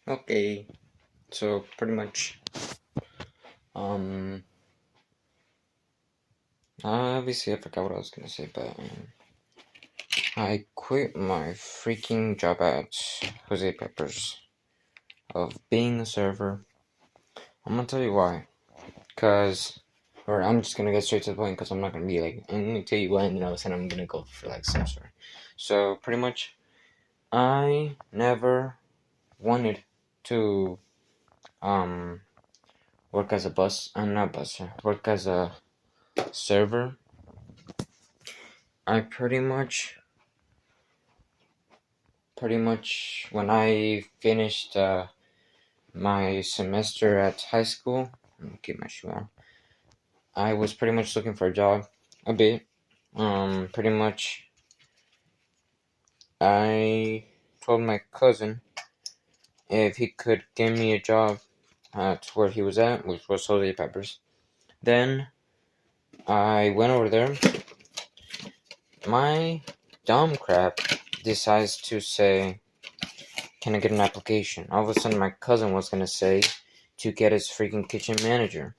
Okay, so pretty much, um, obviously I forgot what I was gonna say, but I quit my freaking job at Jose Peppers of being a server. I'm gonna tell you why, or I'm just gonna get straight to the point because I'm not gonna be like, I'm gonna tell you why, and then all of a sudden I'm gonna go for like some story. So pretty much, I never wanted to work as a work as a server. I pretty much when I finished my semester at high school, let me keep my shoe on. I was pretty much looking for a job a bit. Pretty much I told my cousin if he could give me a job at where he was at, which was Jose Peppers. Then I went over there. My dumb crap decides to say, "Can I get an application?" All of a sudden, my cousin was gonna say to get his freaking kitchen manager,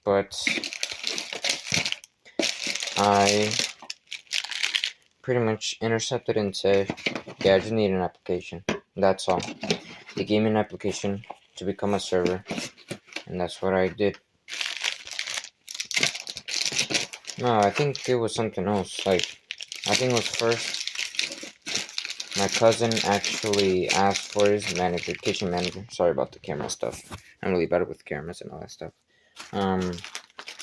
but I pretty much intercepted and said, "Yeah, I just need an application. That's all." He gave me an application to become a server, and that's what I did. No, I think it was something else. I think it was first my cousin actually asked for his kitchen manager. Sorry about the camera stuff. I'm really bad with cameras and all that stuff.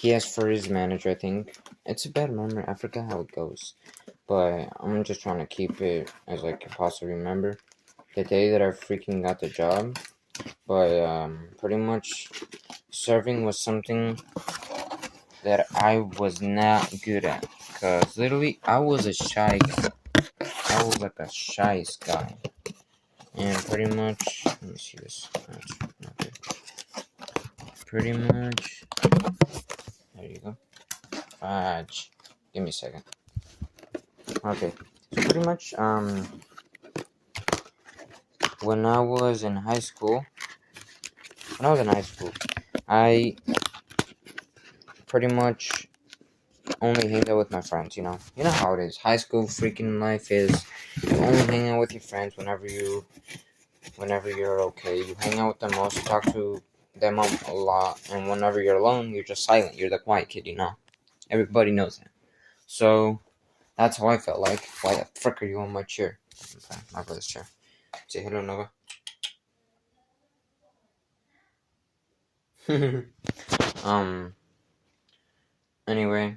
He asked for his manager, I think. It's a bad memory. I forgot how it goes. But I'm just trying to keep it as I can possibly remember. The day that I freaking got the job. But pretty much serving was something that I was not good at. Because literally, I was a shy guy. I was like a shy guy. And pretty much, let me see this. Okay. Pretty much, there you go. Fudge. Give me a second. Okay. So pretty much, when I was in high school, I pretty much only hang out with my friends, you know. You know how it is. High school freaking life is you only hang out with your friends whenever you're okay. You hang out with them most, you talk to them a lot, and whenever you're alone, you're just silent. You're the quiet kid, you know. Everybody knows that. So that's how I felt like. Why the frick are you on my chair? Okay, my brother's chair. Say hello, Nova. Anyway,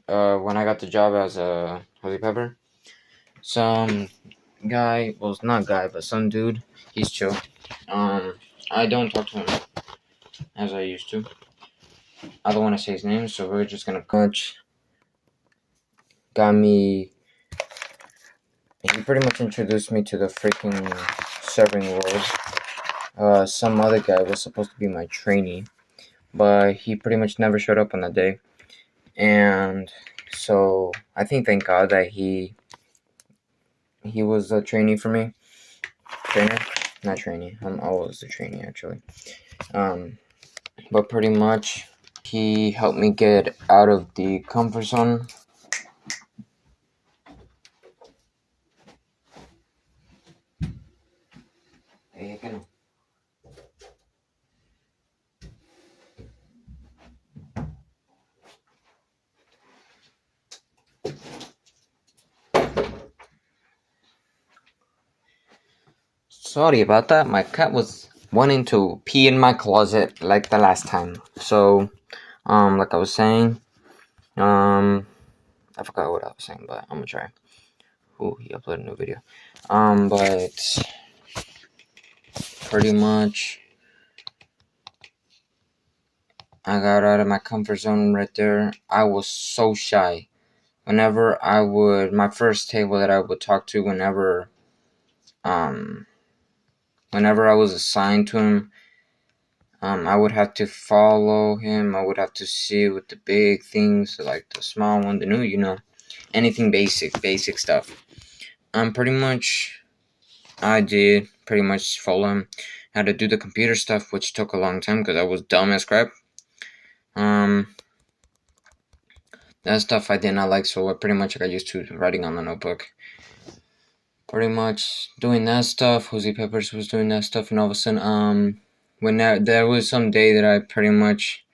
when I got the job as a Jose Pepper, some guy, well, it's not guy, but some dude, he's chill. I don't talk to him as I used to. I don't want to say his name, so we're just gonna coach. Got me. He pretty much introduced me to the freaking serving world. Some other guy was supposed to be my trainee, but he pretty much never showed up on that day. And so I think thank God that he was a trainee for me. Trainer? Not trainee. I'm always the trainee actually. But pretty much he helped me get out of the comfort zone. Sorry about that. My cat was wanting to pee in my closet like the last time. So, like I was saying, I forgot what I was saying, but I'm gonna try. Ooh, he uploaded a new video. But pretty much, I got out of my comfort zone right there. I was so shy. My first table that I would talk to whenever I was assigned to him, I would have to follow him. I would have to see with the big things, like the small one, the new, anything basic stuff. Pretty much, I did pretty much follow him how to do the computer stuff, which took a long time because I was dumb as crap. That stuff I did not like, so I pretty much got used to writing on the notebook. Pretty much doing that stuff. Jose Peppers was doing that stuff, and all of a sudden, when there was some day that I pretty much,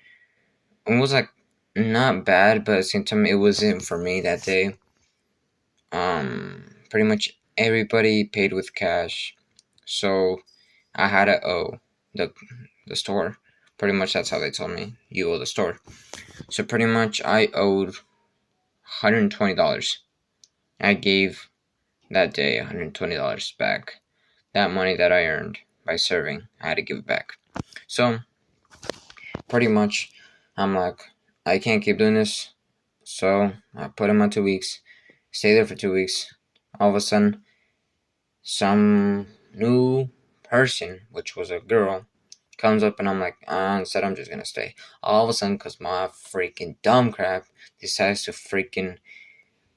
it was like not bad, but at the same time it wasn't for me that day. Pretty much everybody paid with cash, so I had to owe the store. Pretty much that's how they told me, you owe the store. So pretty much I owed $120. I gave that day $120 back. That money that I earned by serving, I had to give it back. So pretty much I'm like, I can't keep doing this. So I put him on 2 weeks, stay there for 2 weeks. All of a sudden, some new person, which was a girl, comes up, and I'm like, instead I'm just gonna stay. All of a sudden, because my freaking dumb crap decides to freaking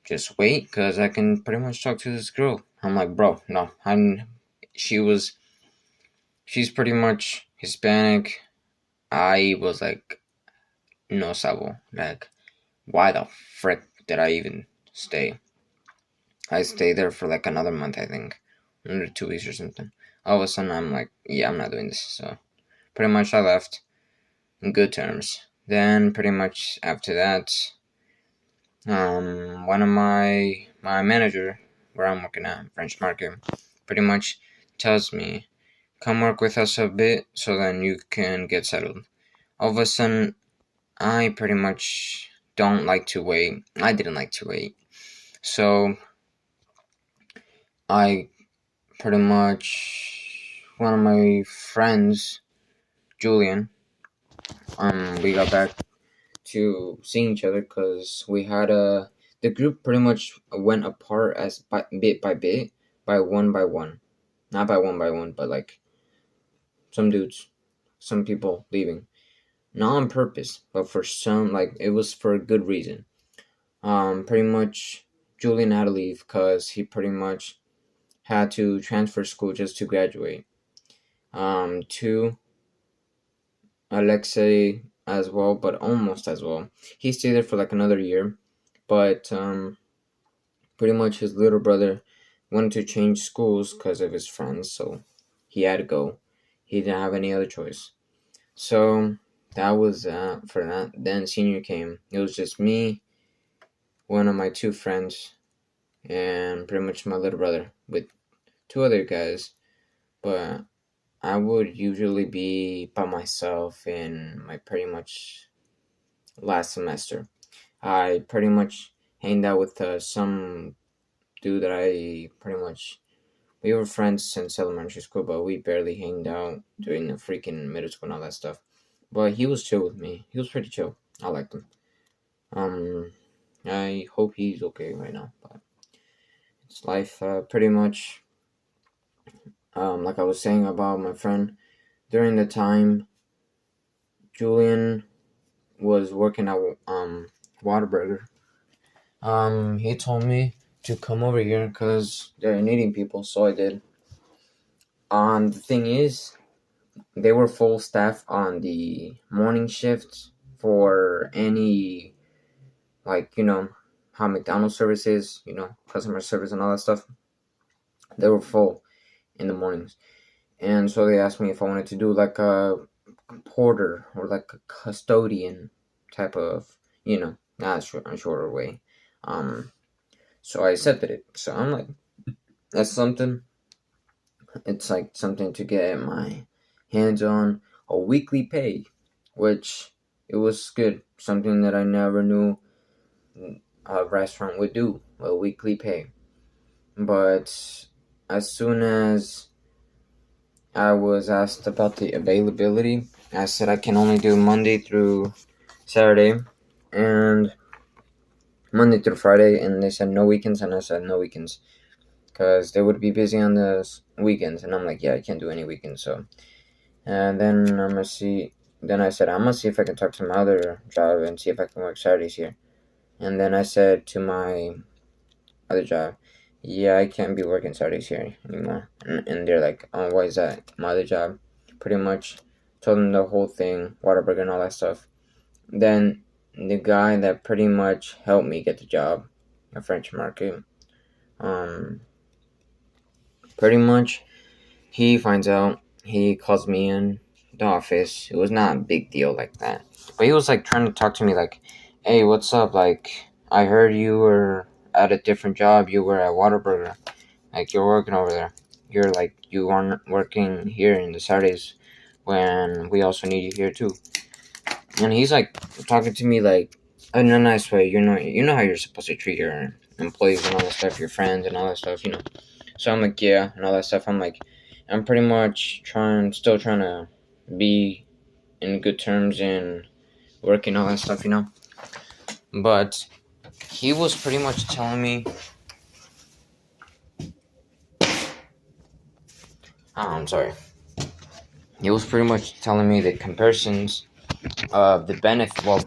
just wait, because I can pretty much talk to this girl. I'm like, bro, no. She's pretty much Hispanic. I was like, no sabo. Like, why the frick did I even stay? I stayed there for like another month, I think. Another 2 weeks or something. All of a sudden, I'm like, yeah, I'm not doing this. So pretty much I left in good terms. Then pretty much after that, one of my manager where I'm working at, French Market, pretty much tells me, come work with us a bit so then you can get settled. All of a sudden, I pretty much don't like to wait. I didn't like to wait. So I pretty much, one of my friends, Julian, we got back to seeing each other because we had the group pretty much went apart as bit by bit, by one, not by one, but like some people leaving, not on purpose, but for some, like, it was for a good reason. Pretty much Julian had to leave because he pretty much had to transfer school just to graduate. Two, Alexei as well, but almost as well. He stayed there for like another year, but pretty much his little brother wanted to change schools because of his friends, so he had to go. He didn't have any other choice. So that was for that. Then senior came. It was just me, one of my two friends, and pretty much my little brother with two other guys. But I would usually be by myself in my pretty much last semester. I pretty much hanged out with some dude that we were friends since elementary school, but we barely hanged out during the freaking middle school and all that stuff. But he was chill with me. He was pretty chill. I liked him. I hope he's okay right now, but it's life. Pretty much, like I was saying about my friend, during the time Julian was working at Whataburger, he told me to come over here because they're needing people, so I did. The thing is, they were full staff on the morning shift for any, like, how McDonald's service is, customer service and all that stuff. They were full in the mornings. And so they asked me if I wanted to do like a porter or like a custodian type of, not a shorter way. So I accepted it. So I'm like, that's something. It's like something to get my hands on, a weekly pay, which it was good. Something that I never knew a restaurant would do, a weekly pay. But as soon as I was asked about the availability, I said I can only do Monday through Saturday and Monday through Friday, and they said no weekends, and I said no weekends because they would be busy on the weekends, and I'm like, yeah, I can't do any weekends. So, and then I said I'm gonna see if I can talk to my other job and see if I can work Saturdays here. And then I said to my other job, yeah, I can't be working Saturdays here anymore. And they're like, oh, why is that? My other job. Pretty much told them the whole thing, Waterburger and all that stuff. Then the guy that pretty much helped me get the job at French Market, um, pretty much he finds out, he calls me in the office. It was not a big deal like that. But he was like trying to talk to me like, hey, what's up? Like, I heard you were at a different job. You were at Waterburger. Like, you're working over there. You're like, you aren't working here in the Saturdays when we also need you here too. And he's like talking to me like in a nice way. You know how you're supposed to treat your employees and all that stuff, your friends and all that stuff. So I'm like, yeah, and all that stuff. I'm like, I'm pretty much still trying to be in good terms and working all that stuff. But he was pretty much telling me, I'm sorry. He was pretty much telling me the comparisons of the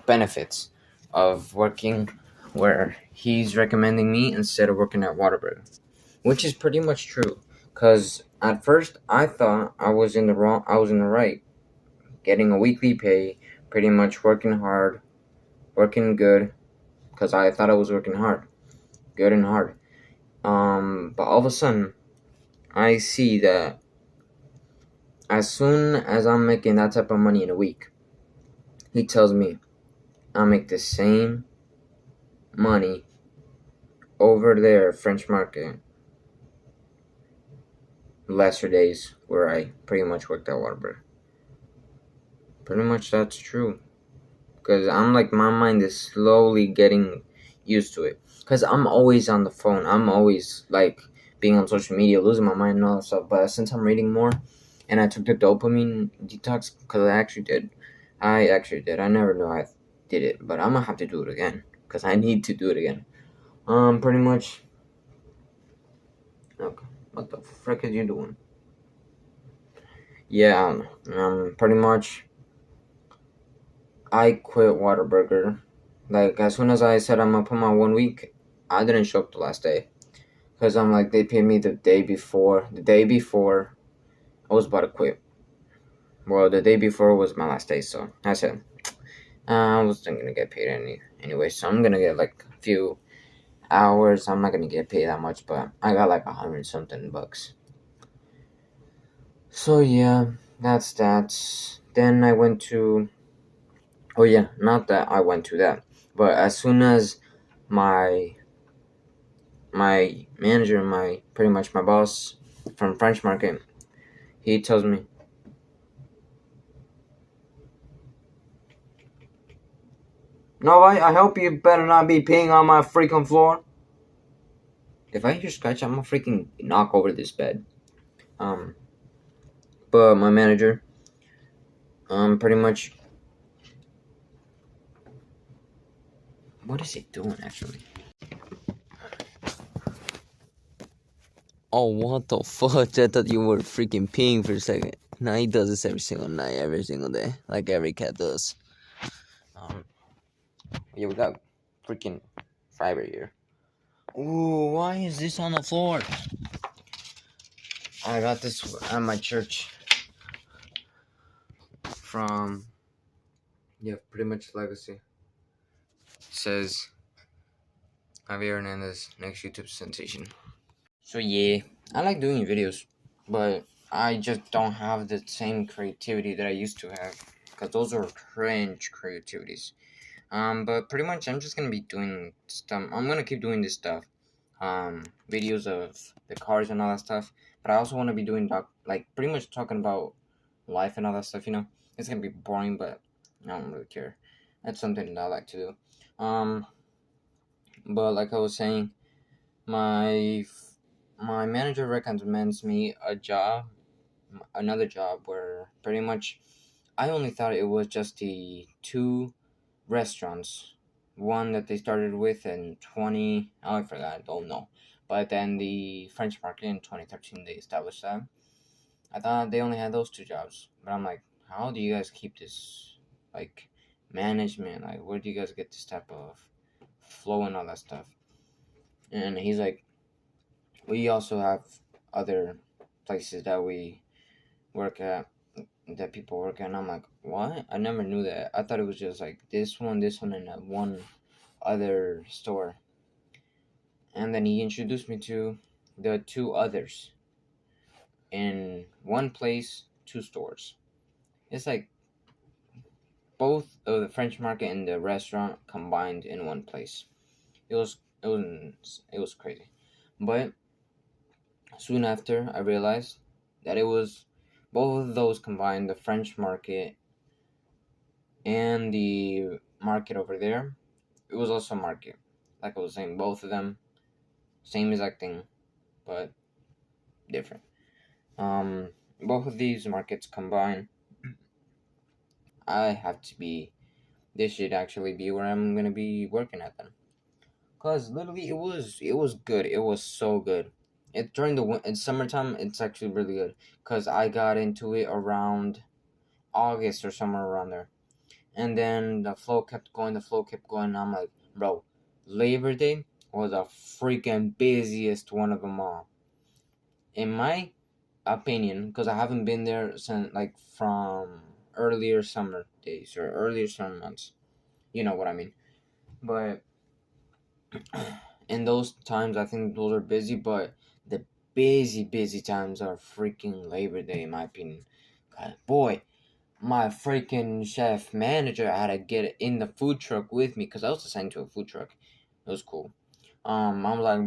benefits of working where he's recommending me instead of working at Waterbury, which is pretty much true. Cause at first I thought I was in the right, getting a weekly pay, pretty much working hard, working good, cause I thought I was working hard, good and hard. But all of a sudden I see that as soon as I'm making that type of money in a week, he tells me I make the same money over there, French Market, lesser days where I pretty much worked at Waterbury. Pretty much that's true. Because I'm like, my mind is slowly getting used to it. Because I'm always on the phone. I'm always like being on social media, losing my mind and all that stuff. But since I'm reading more and I took the dopamine detox, because I actually did. I never knew I did it. But I'm going to have to do it again. Because I need to do it again. Pretty much. Okay. What the frick is you doing? Yeah, pretty much I quit Waterburger. Like, as soon as I said I'm gonna put my 1 week, I didn't show up the last day. Because I'm like, they paid me the day before. The day before, I was about to quit. Well, the day before was my last day, so I said, I wasn't gonna get paid anyway, so I'm gonna get like a few hours. I'm not gonna get paid that much, but I got like 100 something bucks. So yeah, that's that. Then I went to. Oh yeah, not that I went to that, but as soon as my manager, my pretty much my boss from French Market, he tells me, "No, I hope you better not be peeing on my freaking floor." If I hear scratch, I'm gonna freaking knock over this bed. Um, but my manager, pretty much, what is it doing actually? Oh, what the fudge? I thought you were freaking peeing for a second. No, he does this every single night, every single day, like every cat does. Um, yeah, we got freaking fiber here. Ooh, why is this on the floor? I got this at my church from pretty much legacy. It says Javier Hernandez, next YouTube sensation. So yeah, I like doing videos, but I just don't have the same creativity that I used to have, because those are cringe creativities. But pretty much I'm just gonna be doing stuff. I'm gonna keep doing this stuff. Videos of the cars and all that stuff. But I also want to be doing like pretty much talking about life and all that stuff. It's gonna be boring, but I don't really care. That's something that I like to do. But like I was saying, my my manager recommends me another job where pretty much I only thought it was just the two restaurants, one that they started with in 20, oh, I forgot, I don't know, but then the French Market in 2013 they established that. I thought they only had those two jobs, but I'm like, how do you guys keep this like management? Like, where do you guys get this type of flow and all that stuff? And he's like, we also have other places that we work at, that people work at, and I'm like, what? I never knew that. I thought it was just like this one, and that one other store. And then he introduced me to the two others. In one place, two stores. It's like both of the French market and the restaurant combined in one place. It was crazy. But soon after, I realized that it was both of those combined, the French market and the market over there. It was also a market. Like I was saying, both of them, same exact thing, but different. Both of these markets combined, I have to be. This should actually be where I'm gonna be working at them. Cause literally, it was good. It was so good. It during in summertime, it's actually really good. Cause I got into it around August or somewhere around there, and then the flow kept going. The flow kept going. And I'm like, bro, Labor Day was the freaking busiest one of them all, in my opinion. Cause I haven't been there since like from earlier summer days or earlier summer months. You know what I mean? But in those times, I think those are busy, but the busy times are freaking Labor Day, in my opinion. God, boy, my freaking chef manager had to get in the food truck with me because I was assigned to a food truck. It was cool. I was like,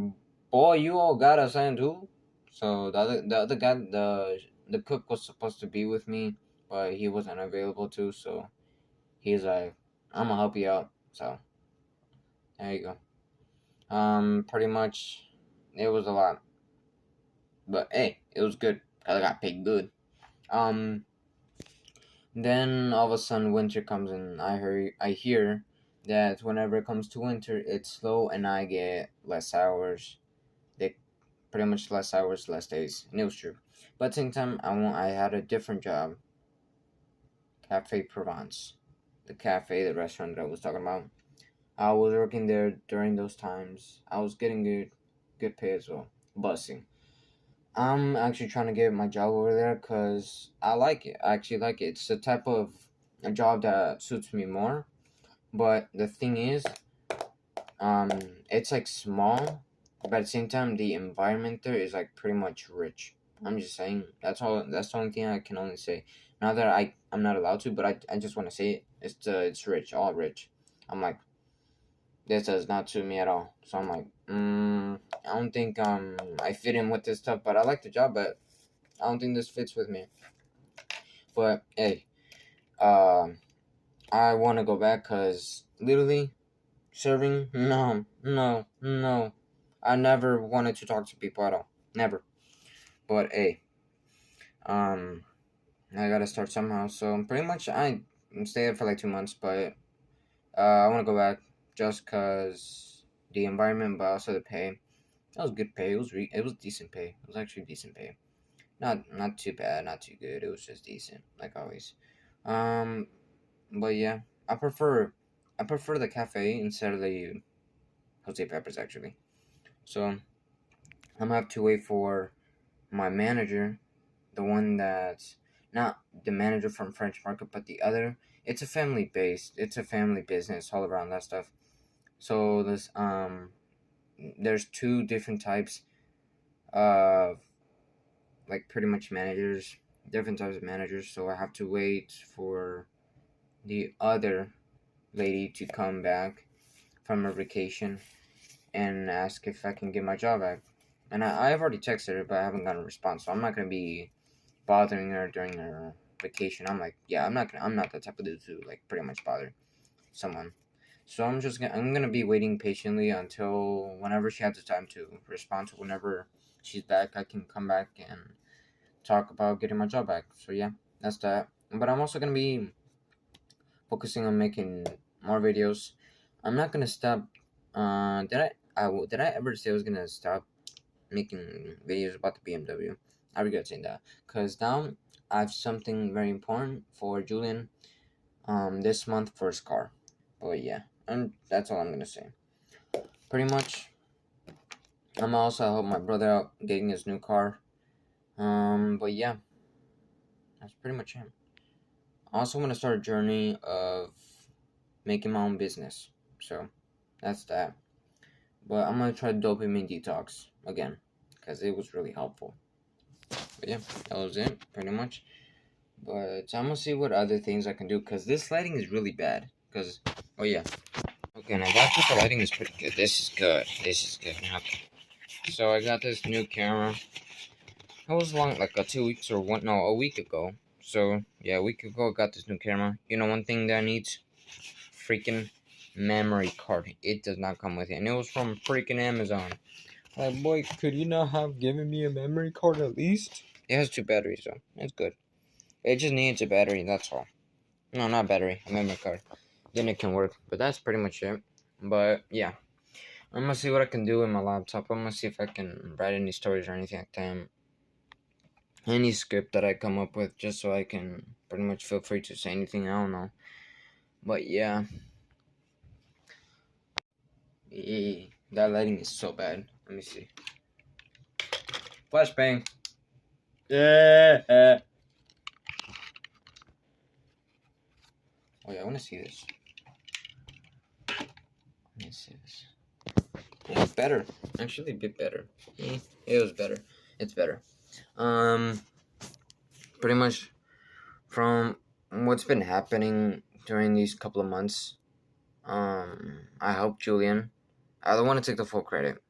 boy, you all got assigned too. So the other guy, the cook was supposed to be with me, but he wasn't available too. So he's like, I'm gonna help you out. So there you go. Pretty much, it was a lot, but hey, it was good. I got paid good. Um, then all of a sudden winter comes and I hear that whenever it comes to winter, it's slow and I get less hours. They pretty much less hours, less days, and it was true. But at the same time, I had a different job, Cafe Provence, the restaurant that I was talking about. I was working there during those times. I was getting good pay as well, busing. I'm actually trying to get my job over there because I like it. I actually like it. It's the type of a job that suits me more. But the thing is, um, it's like small, but at the same time, the environment there is like pretty much rich. I'm just saying. That's all. That's the only thing I can only say. Not that I'm not allowed to, but I just want to say it. It's rich, all rich. I'm like, this does not suit me at all. So I'm like, I don't think I fit in with this stuff. But I like the job, but I don't think this fits with me. But hey, I want to go back because literally serving, no. I never wanted to talk to people at all, never. But hey, um, I gotta start somehow. So pretty much I stayed there for like 2 months, but I want to go back just cause the environment, but also the pay. That was good pay. It was decent pay. It was actually decent pay. Not too bad, not too good. It was just decent, like always. Um, but yeah, I prefer the cafe instead of the Jose Peppers actually. So I'm gonna have to wait for my manager, the one that's not the manager from French Market, but the other. It's a family based. It's a family business all around that stuff. So there's two different types of like pretty much managers, different types of managers. So I have to wait for the other lady to come back from her vacation and ask if I can get my job back. And I've already texted her, but I haven't gotten a response. So I'm not gonna be bothering her during her vacation. I'm like, yeah, I'm not the type of dude to like pretty much bother someone. So I'm gonna be waiting patiently until whenever she has the time to respond to whenever she's back. I can come back and talk about getting my job back. So yeah, that's that. But I'm also gonna be focusing on making more videos. I'm not gonna stop. Did I ever say I was gonna stop making videos about the BMW? I regret saying that because now I have something very important for Julian. This month for his car. But yeah, and that's all I'm gonna say. Pretty much, I'm also help my brother out getting his new car. But yeah, that's pretty much it. I also want to start a journey of making my own business. So that's that. But I'm gonna try dopamine detox again because it was really helpful. But yeah, that was it pretty much. But I'm gonna see what other things I can do because this lighting is really bad. Because oh yeah, okay, and I got that the lighting is pretty good. This is good. This is good. Okay. So I got this new camera. It was long, like 2 weeks or one, no, a week ago. So yeah, a week ago I got this new camera. You know, one thing that needs freaking memory card. It does not come with it, and it was from freaking Amazon. Like, boy, could you not have given me a memory card at least? It has 2 batteries, though. It's good. It just needs a battery, that's all. No, not battery, a memory card. Then it can work. But that's pretty much it. But yeah, I'm gonna see what I can do with my laptop. I'm gonna see if I can write any stories or anything like that. Any script that I come up with, just so I can pretty much feel free to say anything. I don't know. But yeah. That lighting is so bad. Let me see. Flashbang. Yeah. Oh yeah, I want to see this. Let me see this. Yeah, it's better. Actually, a bit better. It was better. It's better. Pretty much from what's been happening during these couple of months. I helped Julian. I don't want to take the full credit.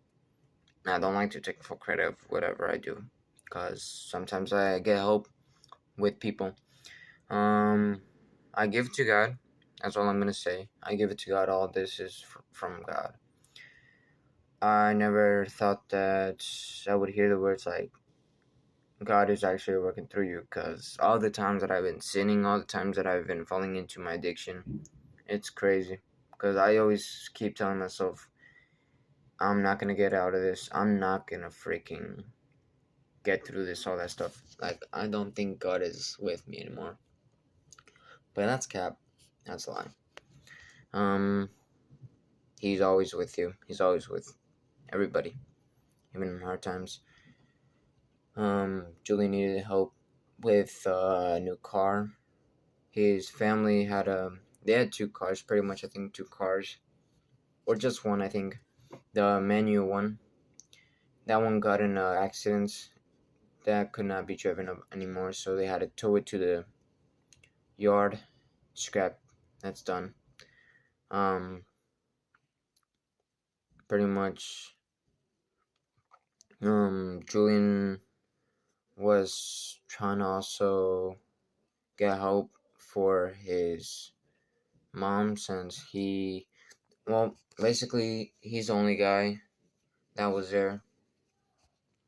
I don't like to take full credit of whatever I do, cause sometimes I get help with people. I give it to God. That's all I'm gonna say. I give it to God. All this is from God. I never thought that I would hear the words like God is actually working through you, because all the times that I've been sinning, all the times that I've been falling into my addiction, it's crazy. Because I always keep telling myself, I'm not gonna get out of this. I'm not gonna freaking get through this, all that stuff. Like, I don't think God is with me anymore. But that's cap. That's a lie. He's always with you. He's always with everybody, even in hard times. Julie needed help with a new car. His family had they had 2 cars, pretty much. I think 2 cars, or just one. I think the manual one. That one got in an accident that could not be driven up anymore, so they had to tow it to the yard, scrap. That's done. Pretty much. Julian was trying to also get help for his mom, since basically he's the only guy that was there,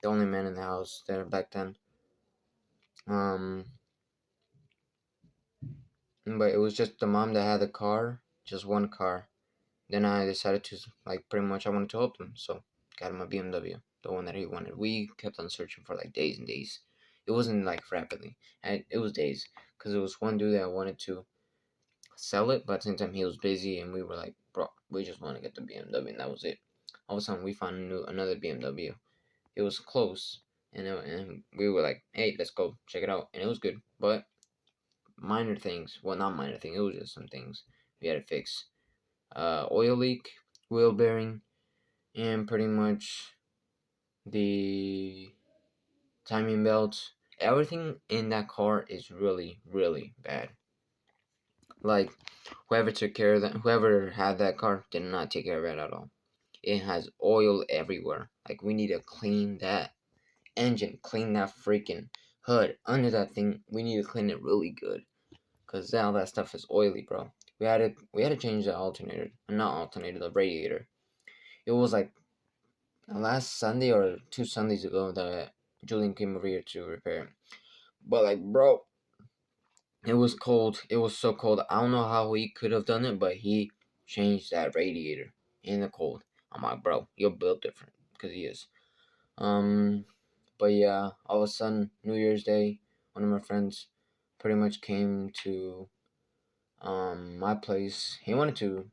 the only man in the house there back then. But it was just the mom that had the car, just one car. Then I decided to, like, pretty much I wanted to help him, so got him a BMW, the one that he wanted. We kept on searching for like days and days. It wasn't like rapidly, and it was days, because it was one dude that wanted to sell it, but at the same time he was busy, and we were like, bro, we just want to get the BMW, and that was it. All of a sudden we found another BMW. It was close, and we were like, hey, let's go check it out, and it was good, but minor things. Well, not minor thing. It was just some things we had to fix. Oil leak, wheel bearing, and pretty much the timing belt. Everything in that car is really, really bad. Like, whoever took care of that, whoever had that car, did not take care of it at all. It has oil everywhere. Like, we need to clean that engine, clean that freaking hood under that thing. We need to clean it really good, cause all that stuff is oily, bro. We had to change the alternator, not alternator, the radiator. It was like last Sunday or 2 Sundays ago that Julian came over here to repair it. But like, bro, it was cold. It was so cold. I don't know how he could have done it, but he changed that radiator in the cold. I'm like, bro, you're built different, because he is. But yeah, all of a sudden, New Year's Day, one of my friends pretty much came to my place. He wanted to.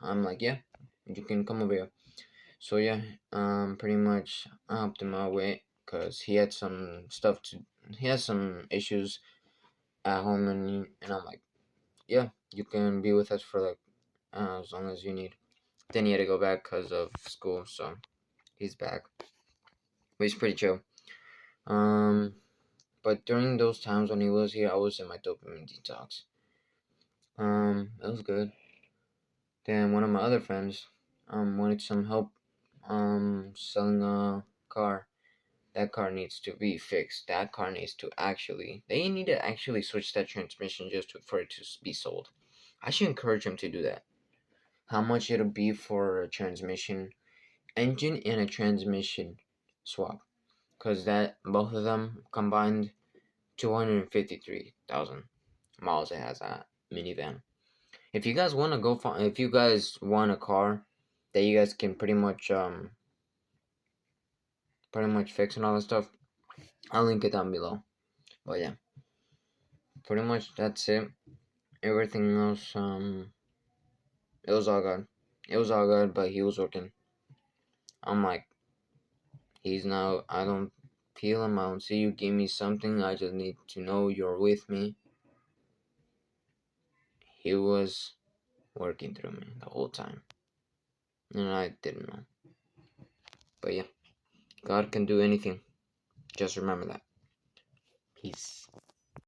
I'm like, yeah, you can come over here. So yeah, pretty much I helped him out with because he had some stuff to, he has some issues at home, and I'm like, yeah, you can be with us for like as long as you need. Then he had to go back because of school, so he's back. But he's pretty chill. Um, but during those times when he was here, I was in my dopamine detox. It was good. Then one of my other friends, wanted some help, selling a car. That car needs to be fixed. That car needs to actually, they need to actually switch that transmission just for it to be sold. I should encourage him to do that. How much it'll be for a transmission, engine and a transmission swap? Because that, both of them combined, 253,000 miles it has, that minivan. If you guys want to go find, if you guys want a car that you guys can pretty much fix and all that stuff, I'll link it down below. But yeah, pretty much that's it. Everything else, it was all good. It was all good, but he was working. I'm like, he's now, I don't feel him, I don't see you, give me something, I just need to know you're with me. He was working through me the whole time, and I didn't know. But yeah, God can do anything. Just remember that. Peace.